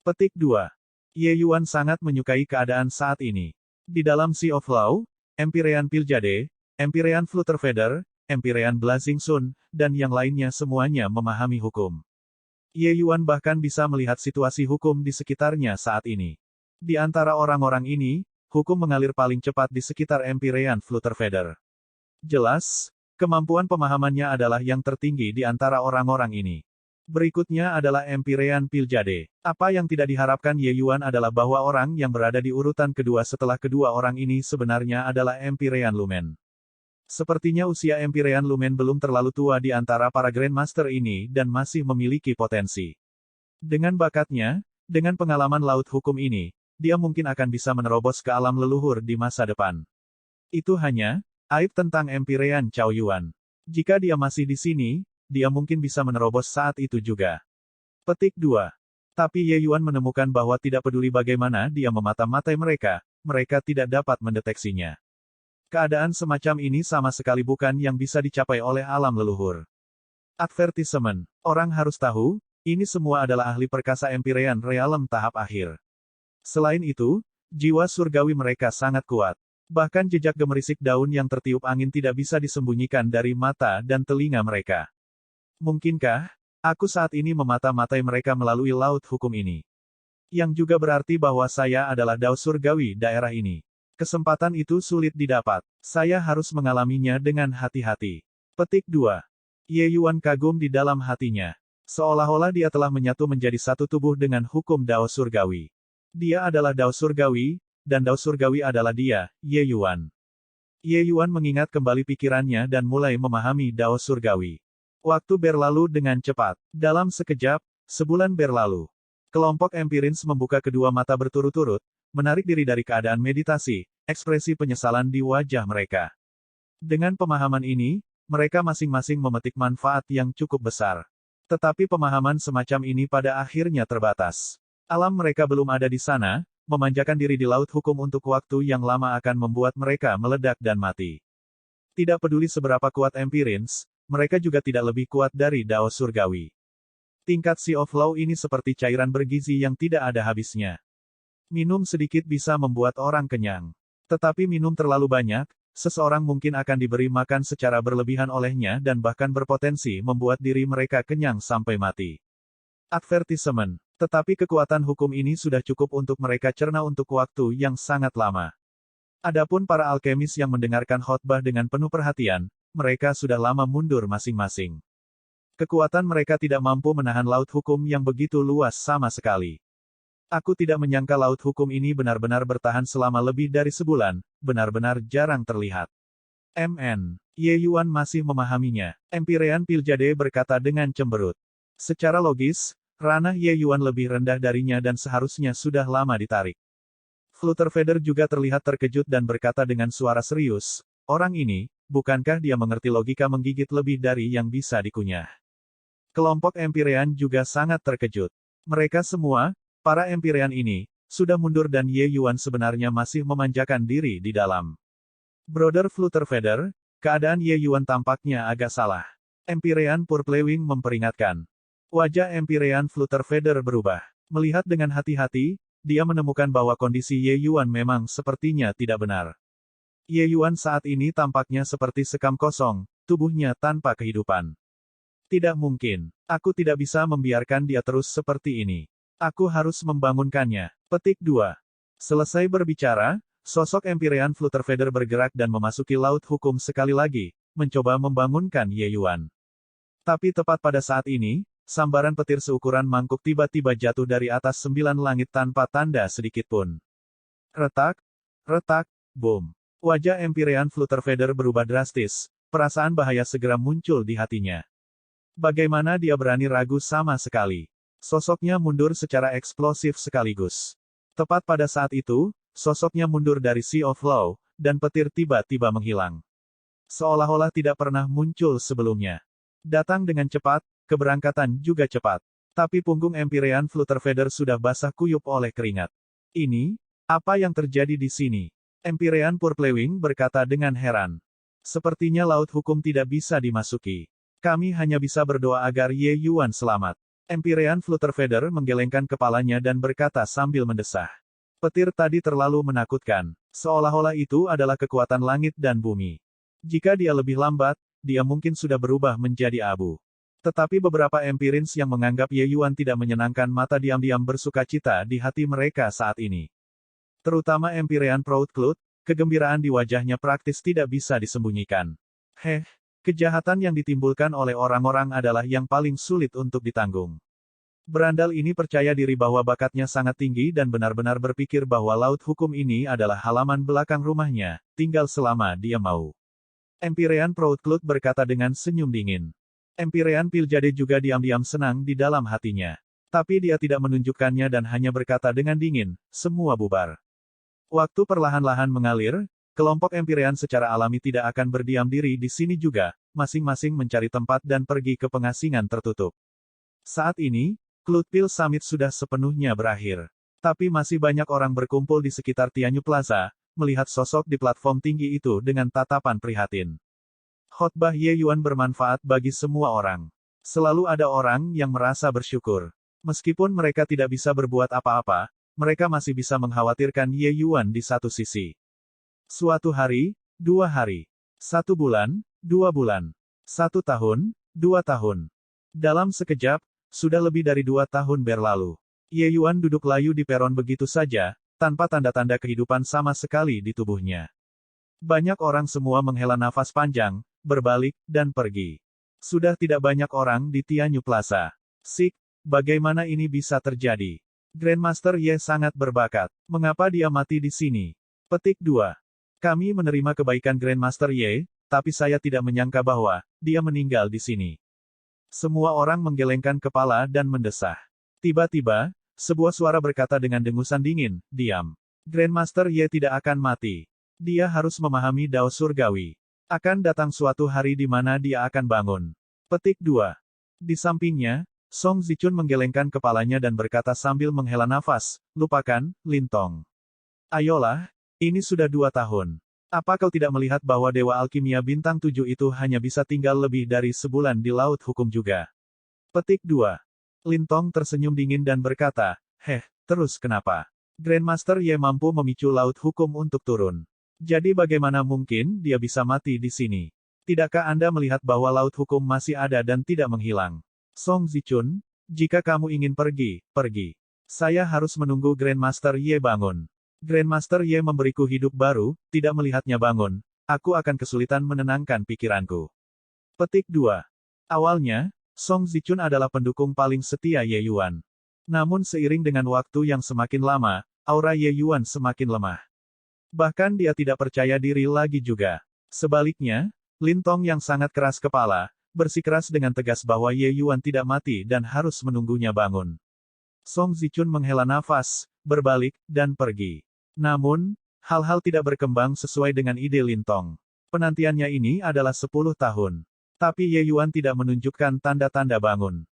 Petik 2. Ye Yuan sangat menyukai keadaan saat ini. Di dalam Sea of Law, Empyrean Piljade, Empyrean Flutterfeather, Empyrean Blazing Sun, dan yang lainnya semuanya memahami hukum. Ye Yuan bahkan bisa melihat situasi hukum di sekitarnya saat ini. Di antara orang-orang ini, hukum mengalir paling cepat di sekitar Empyrean Flutterfeather. Jelas, kemampuan pemahamannya adalah yang tertinggi di antara orang-orang ini. Berikutnya adalah Empyrean Piljade. Apa yang tidak diharapkan Ye Yuan adalah bahwa orang yang berada di urutan kedua setelah kedua orang ini sebenarnya adalah Empyrean Lumen. Sepertinya usia Empyrean Lumen belum terlalu tua di antara para Grandmaster ini dan masih memiliki potensi. Dengan bakatnya, dengan pengalaman laut hukum ini, dia mungkin akan bisa menerobos ke alam leluhur di masa depan. Itu hanya aib tentang Empyrean Cao Yuan. Jika dia masih di sini, dia mungkin bisa menerobos saat itu juga. Petik 2. Tapi Ye Yuan menemukan bahwa tidak peduli bagaimana dia memata-matai mereka, mereka tidak dapat mendeteksinya. Keadaan semacam ini sama sekali bukan yang bisa dicapai oleh alam leluhur. Advertisement. Orang harus tahu, ini semua adalah ahli perkasa Empyrean Realm tahap akhir. Selain itu, jiwa surgawi mereka sangat kuat. Bahkan jejak gemerisik daun yang tertiup angin tidak bisa disembunyikan dari mata dan telinga mereka. Mungkinkah aku saat ini memata-matai mereka melalui laut hukum ini? Yang juga berarti bahwa saya adalah Dao Surgawi daerah ini. Kesempatan itu sulit didapat. Saya harus mengalaminya dengan hati-hati. Petik 2. Ye Yuan kagum di dalam hatinya. Seolah-olah dia telah menyatu menjadi satu tubuh dengan hukum Dao Surgawi. Dia adalah Dao Surgawi, dan Dao Surgawi adalah dia, Ye Yuan. Ye Yuan mengingat kembali pikirannya dan mulai memahami Dao Surgawi. Waktu berlalu dengan cepat. Dalam sekejap, sebulan berlalu. Kelompok Empirins membuka kedua mata berturut-turut, menarik diri dari keadaan meditasi, ekspresi penyesalan di wajah mereka. Dengan pemahaman ini, mereka masing-masing memetik manfaat yang cukup besar. Tetapi pemahaman semacam ini pada akhirnya terbatas. Alam mereka belum ada di sana, memanjakan diri di laut hukum untuk waktu yang lama akan membuat mereka meledak dan mati. Tidak peduli seberapa kuat Empirins, mereka juga tidak lebih kuat dari Dao Surgawi. Tingkat Sea of Law ini seperti cairan bergizi yang tidak ada habisnya. Minum sedikit bisa membuat orang kenyang. Tetapi minum terlalu banyak, seseorang mungkin akan diberi makan secara berlebihan olehnya dan bahkan berpotensi membuat diri mereka kenyang sampai mati. Advertisement. Tetapi kekuatan hukum ini sudah cukup untuk mereka cerna untuk waktu yang sangat lama. Adapun para alkemis yang mendengarkan khotbah dengan penuh perhatian, mereka sudah lama mundur masing-masing. Kekuatan mereka tidak mampu menahan laut hukum yang begitu luas sama sekali. Aku tidak menyangka laut hukum ini benar-benar bertahan selama lebih dari sebulan, benar-benar jarang terlihat. MN. Ye Yuan masih memahaminya. Empirean Piljade berkata dengan cemberut. Secara logis, ranah Ye Yuan lebih rendah darinya dan seharusnya sudah lama ditarik. Flutterfeather juga terlihat terkejut dan berkata dengan suara serius, orang ini, bukankah dia mengerti logika menggigit lebih dari yang bisa dikunyah? Kelompok Empirean juga sangat terkejut. Mereka semua, para Empirean ini, sudah mundur dan Ye Yuan sebenarnya masih memanjakan diri di dalam. Brother Flutterfeather, keadaan Ye Yuan tampaknya agak salah. Empirean Purplewing memperingatkan. Wajah Empirean Flutterfeather berubah. Melihat dengan hati-hati, dia menemukan bahwa kondisi Ye Yuan memang sepertinya tidak benar. Ye Yuan saat ini tampaknya seperti sekam kosong, tubuhnya tanpa kehidupan. Tidak mungkin. Aku tidak bisa membiarkan dia terus seperti ini. Aku harus membangunkannya. Petik 2. Selesai berbicara, sosok Empirean Flutterfeather bergerak dan memasuki laut hukum sekali lagi, mencoba membangunkan Ye Yuan. Tapi tepat pada saat ini, sambaran petir seukuran mangkuk tiba-tiba jatuh dari atas 9 langit tanpa tanda sedikitpun. Retak, retak, boom. Wajah Empirean Flutterfeather berubah drastis, perasaan bahaya segera muncul di hatinya. Bagaimana dia berani ragu sama sekali? Sosoknya mundur secara eksplosif sekaligus. Tepat pada saat itu, sosoknya mundur dari Sea of Law, dan petir tiba-tiba menghilang. Seolah-olah tidak pernah muncul sebelumnya. Datang dengan cepat, keberangkatan juga cepat. Tapi punggung Empirean Flutterfeather sudah basah kuyup oleh keringat. Ini, apa yang terjadi di sini? Empirean Purplewing berkata dengan heran. Sepertinya laut hukum tidak bisa dimasuki. Kami hanya bisa berdoa agar Ye Yuan selamat. Empirean Flutterfeather menggelengkan kepalanya dan berkata sambil mendesah. Petir tadi terlalu menakutkan. Seolah-olah itu adalah kekuatan langit dan bumi. Jika dia lebih lambat, dia mungkin sudah berubah menjadi abu. Tetapi beberapa Empirins yang menganggap Ye Yuan tidak menyenangkan mata diam-diam bersukacita di hati mereka saat ini. Terutama Empirean Proudcloud, kegembiraan di wajahnya praktis tidak bisa disembunyikan. Kejahatan yang ditimbulkan oleh orang-orang adalah yang paling sulit untuk ditanggung. Berandal ini percaya diri bahwa bakatnya sangat tinggi dan benar-benar berpikir bahwa laut hukum ini adalah halaman belakang rumahnya, tinggal selama dia mau. Empirean Proudcloud berkata dengan senyum dingin. Empirean Piljade juga diam-diam senang di dalam hatinya. Tapi dia tidak menunjukkannya dan hanya berkata dengan dingin, semua bubar. Waktu perlahan-lahan mengalir, kelompok Empirean secara alami tidak akan berdiam diri di sini juga, masing-masing mencari tempat dan pergi ke pengasingan tertutup. Saat ini, Cloudpil Summit sudah sepenuhnya berakhir. Tapi masih banyak orang berkumpul di sekitar Tianyu Plaza, melihat sosok di platform tinggi itu dengan tatapan prihatin. Khotbah Ye Yuan bermanfaat bagi semua orang. Selalu ada orang yang merasa bersyukur. Meskipun mereka tidak bisa berbuat apa-apa, mereka masih bisa mengkhawatirkan Ye Yuan di satu sisi. Suatu hari, 2 hari, 1 bulan, 2 bulan, 1 tahun, 2 tahun. Dalam sekejap, sudah lebih dari 2 tahun berlalu. Ye Yuan duduk layu di peron begitu saja, tanpa tanda-tanda kehidupan sama sekali di tubuhnya. Banyak orang semua menghela nafas panjang, berbalik, dan pergi. Sudah tidak banyak orang di Tianyu Plaza. Sik, bagaimana ini bisa terjadi? Grandmaster Ye sangat berbakat. Mengapa dia mati di sini? Petik 2. Kami menerima kebaikan Grandmaster Ye, tapi saya tidak menyangka bahwa dia meninggal di sini. Semua orang menggelengkan kepala dan mendesah. Tiba-tiba, sebuah suara berkata dengan dengusan dingin, "Diam. Grandmaster Ye tidak akan mati. Dia harus memahami Dao Surgawi. Akan datang suatu hari di mana dia akan bangun." Petik 2. Di sampingnya, Song Zichun menggelengkan kepalanya dan berkata sambil menghela nafas, "Lupakan, Lintong. Ayolah, ini sudah 2 tahun. Apa kau tidak melihat bahwa Dewa Alkimia Bintang 7 itu hanya bisa tinggal lebih dari sebulan di Laut Hukum juga?" Petik 2. Lintong tersenyum dingin dan berkata, terus kenapa? Grandmaster Ye mampu memicu Laut Hukum untuk turun. Jadi bagaimana mungkin dia bisa mati di sini? Tidakkah Anda melihat bahwa Laut Hukum masih ada dan tidak menghilang? Song Zichun, jika kamu ingin pergi, pergi. Saya harus menunggu Grandmaster Ye bangun. Grandmaster Ye memberiku hidup baru, tidak melihatnya bangun, aku akan kesulitan menenangkan pikiranku. Petik 2. Awalnya, Song Zichun adalah pendukung paling setia Ye Yuan. Namun seiring dengan waktu yang semakin lama, aura Ye Yuan semakin lemah. Bahkan dia tidak percaya diri lagi juga. Sebaliknya, Lintong yang sangat keras kepala, bersikeras dengan tegas bahwa Ye Yuan tidak mati dan harus menunggunya bangun. Song Zichun menghela nafas, berbalik, dan pergi. Namun, hal-hal tidak berkembang sesuai dengan ide Lintong. Penantiannya ini adalah 10 tahun. Tapi Ye Yuan tidak menunjukkan tanda-tanda bangun.